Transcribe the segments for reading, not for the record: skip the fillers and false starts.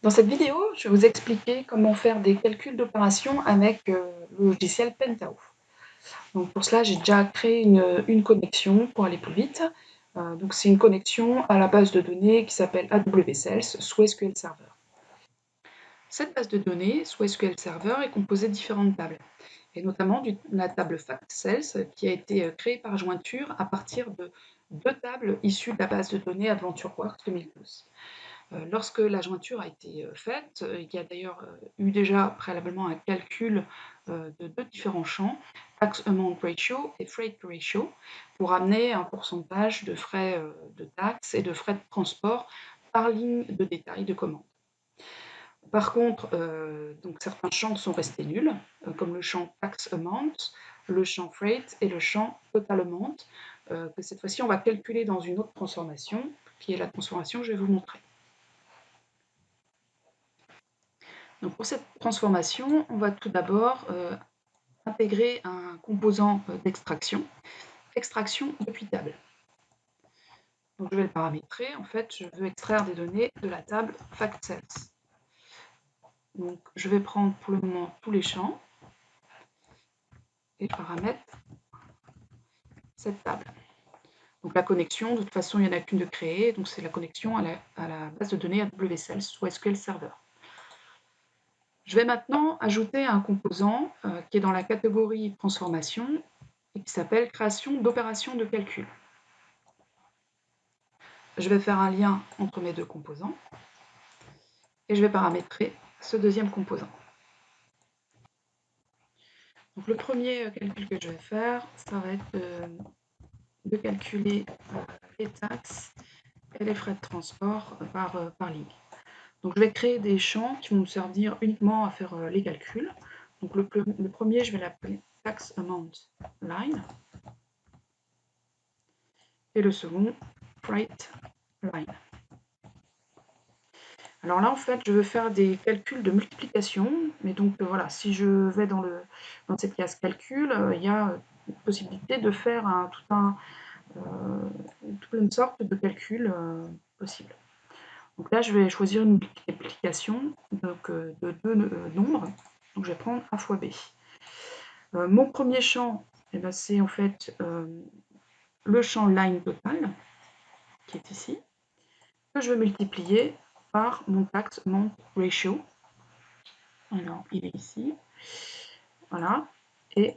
Dans cette vidéo, je vais vous expliquer comment faire des calculs d'opérations avec le logiciel Pentao. Donc pour cela, j'ai déjà créé une connexion pour aller plus vite. Donc c'est une connexion à la base de données qui s'appelle AWS Sales sous SQL Server. Cette base de données sous SQL Server est composée de différentes tables, et notamment la table Fact Sales qui a été créée par jointure à partir de deux tables issues de la base de données AdventureWorks 2012. Lorsque la jointure a été faite, il y a d'ailleurs eu déjà préalablement un calcul de deux différents champs, Tax Amount Ratio et Freight Ratio, pour amener un pourcentage de frais de taxes et de frais de transport par ligne de détail de commande. Par contre, donc certains champs sont restés nuls, comme le champ Tax Amount, le champ Freight et le champ Total Amount, que cette fois-ci on va calculer dans une autre transformation, qui est la transformation que je vais vous montrer. Donc pour cette transformation, on va tout d'abord intégrer un composant d'extraction, extraction depuis table. Donc je vais le paramétrer, en fait je veux extraire des données de la table FactSales. Donc je vais prendre pour le moment tous les champs et je paramètre cette table. Donc la connexion, de toute façon il n'y en a qu'une de créée, donc c'est la connexion à la base de données AWS Sales ou SQL Server. Je vais maintenant ajouter un composant qui est dans la catégorie transformation et qui s'appelle création d'opérations de calcul. Je vais faire un lien entre mes deux composants et je vais paramétrer ce deuxième composant. Donc le premier calcul que je vais faire, ça va être de calculer les taxes et les frais de transport par ligne. Donc je vais créer des champs qui vont me servir uniquement à faire les calculs. Donc le premier, je vais l'appeler Tax Amount Line. Et le second, Freight Line. Alors là, en fait, je veux faire des calculs de multiplication, mais donc voilà, si je vais dans cette case calcul, il y a possibilité de faire toute une sorte de calcul possible. Donc là, je vais choisir une multiplication donc, de deux nombres, donc je vais prendre A fois B. Mon premier champ, eh ben, c'est en fait le champ line total, qui est ici, que je vais multiplier par mon tax amount ratio. Alors, il est ici. Voilà. Et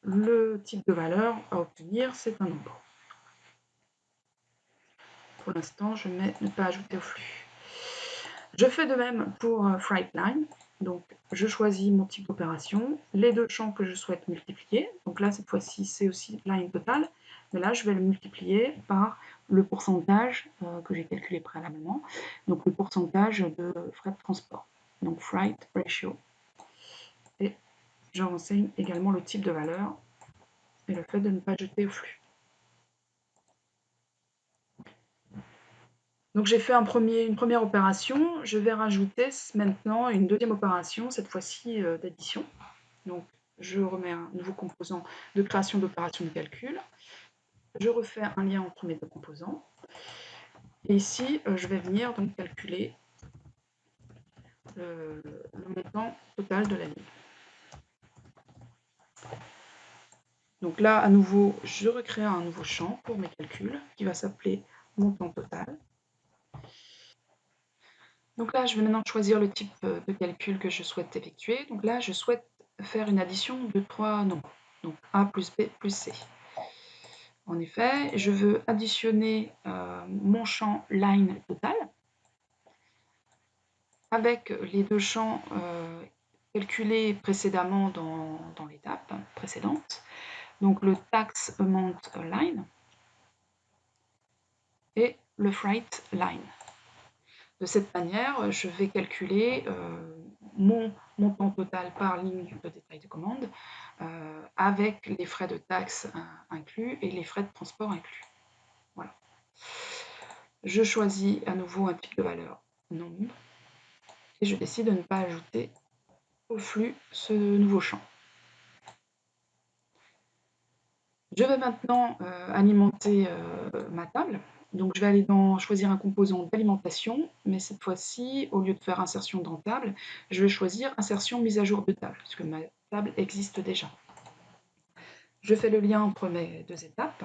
le type de valeur à obtenir, c'est un nombre. Pour l'instant, je mets ne pas ajouter au flux. Je fais de même pour Freight Line. Donc, je choisis mon type d'opération, les deux champs que je souhaite multiplier. Donc là, cette fois-ci, c'est aussi line total. Mais là, je vais le multiplier par le pourcentage que j'ai calculé préalablement. Donc, le pourcentage de frais de transport. Donc, Freight Ratio. Et je renseigne également le type de valeur et le fait de ne pas jeter au flux. Donc j'ai fait une première opération, je vais rajouter maintenant une deuxième opération, cette fois-ci d'addition. Donc je remets un nouveau composant de création d'opération de calcul. Je refais un lien entre mes deux composants. Et ici, je vais venir donc calculer le montant total de la ligne. Donc là, à nouveau, je recrée un nouveau champ pour mes calculs qui va s'appeler montant total. Donc là, je vais maintenant choisir le type de calcul que je souhaite effectuer. Donc là, je souhaite faire une addition de trois nombres, donc A plus B plus C. En effet, je veux additionner mon champ line total avec les deux champs calculés précédemment dans l'étape précédente, donc le tax amount line et le freight line. De cette manière, je vais calculer mon montant total par ligne de détail de commande avec les frais de taxe inclus et les frais de transport inclus. Voilà. Je choisis à nouveau un type de valeur nombre et je décide de ne pas ajouter au flux ce nouveau champ. Je vais maintenant alimenter ma table. Donc je vais aller choisir un composant d'alimentation, mais cette fois-ci, au lieu de faire insertion dans table, je vais choisir insertion mise à jour de table, puisque ma table existe déjà. Je fais le lien entre mes deux étapes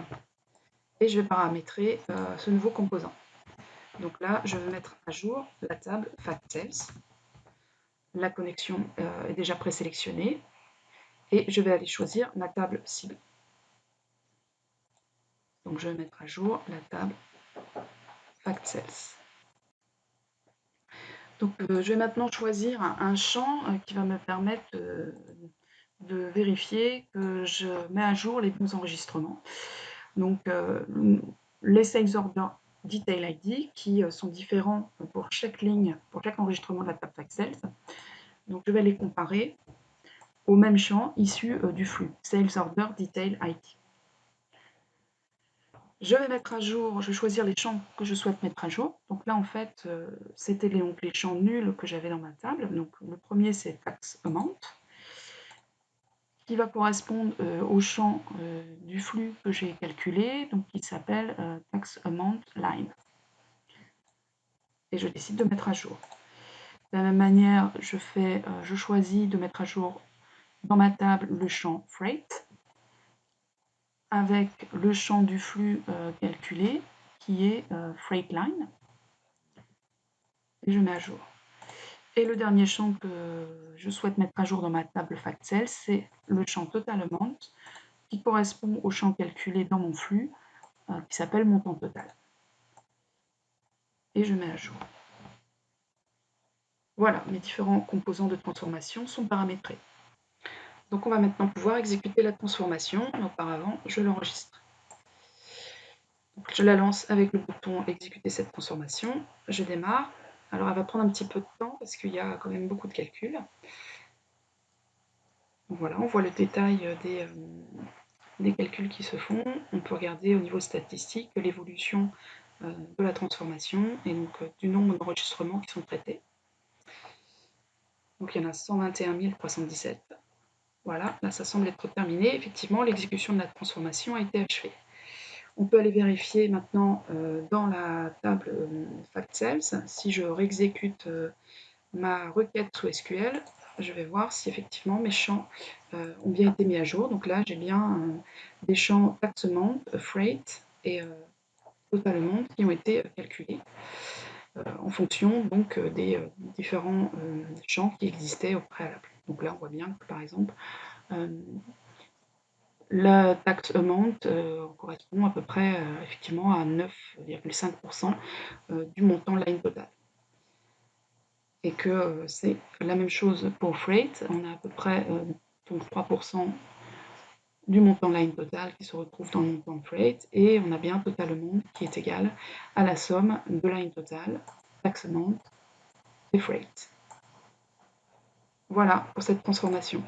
et je vais paramétrer ce nouveau composant. Donc là, je vais mettre à jour la table FactSales. La connexion est déjà présélectionnée et je vais aller choisir ma table cible. Donc je vais mettre à jour la table FactSales. Donc je vais maintenant choisir un champ qui va me permettre de vérifier que je mets à jour les bons enregistrements. Donc les Sales Order Detail ID qui sont différents pour chaque ligne, pour chaque enregistrement de la table FactSales. Donc je vais les comparer au même champ issu du flux Sales Order Detail ID. Je vais mettre à jour, je vais choisir les champs que je souhaite mettre à jour. Donc là, en fait, c'était les champs nuls que j'avais dans ma table. Donc le premier, c'est Tax Amount, qui va correspondre au champ du flux que j'ai calculé, donc qui s'appelle Tax Amount Line. Et je décide de mettre à jour. De la même manière, je choisis de mettre à jour dans ma table le champ Freight, avec le champ du flux calculé, qui est Freight Line, et je mets à jour. Et le dernier champ que je souhaite mettre à jour dans ma table FactSales, c'est le champ Total Amount, qui correspond au champ calculé dans mon flux, qui s'appelle montant total. Et je mets à jour. Voilà, mes différents composants de transformation sont paramétrés. Donc on va maintenant pouvoir exécuter la transformation. Auparavant, je l'enregistre. Je la lance avec le bouton exécuter cette transformation. Je démarre. Alors elle va prendre un petit peu de temps parce qu'il y a quand même beaucoup de calculs. Voilà, on voit le détail des calculs qui se font. On peut regarder au niveau statistique l'évolution de la transformation et donc du nombre d'enregistrements qui sont traités. Donc il y en a 121 317. Voilà, là ça semble être terminé. Effectivement, l'exécution de la transformation a été achevée. On peut aller vérifier maintenant dans la table FactSales. Si je réexécute ma requête sous SQL, je vais voir si effectivement mes champs ont bien été mis à jour. Donc là, j'ai bien des champs Tax Amount, Freight et Total Amount qui ont été calculés en fonction donc des différents champs qui existaient au préalable. Donc là, on voit bien que par exemple, la tax amount correspond à peu près effectivement à 9,5% du montant line total. Et que c'est la même chose pour freight, on a à peu près donc 3% du montant line total qui se retrouve dans le montant de freight, et on a bien total amount qui est égal à la somme de line total, tax amount et freight. Voilà pour cette transformation.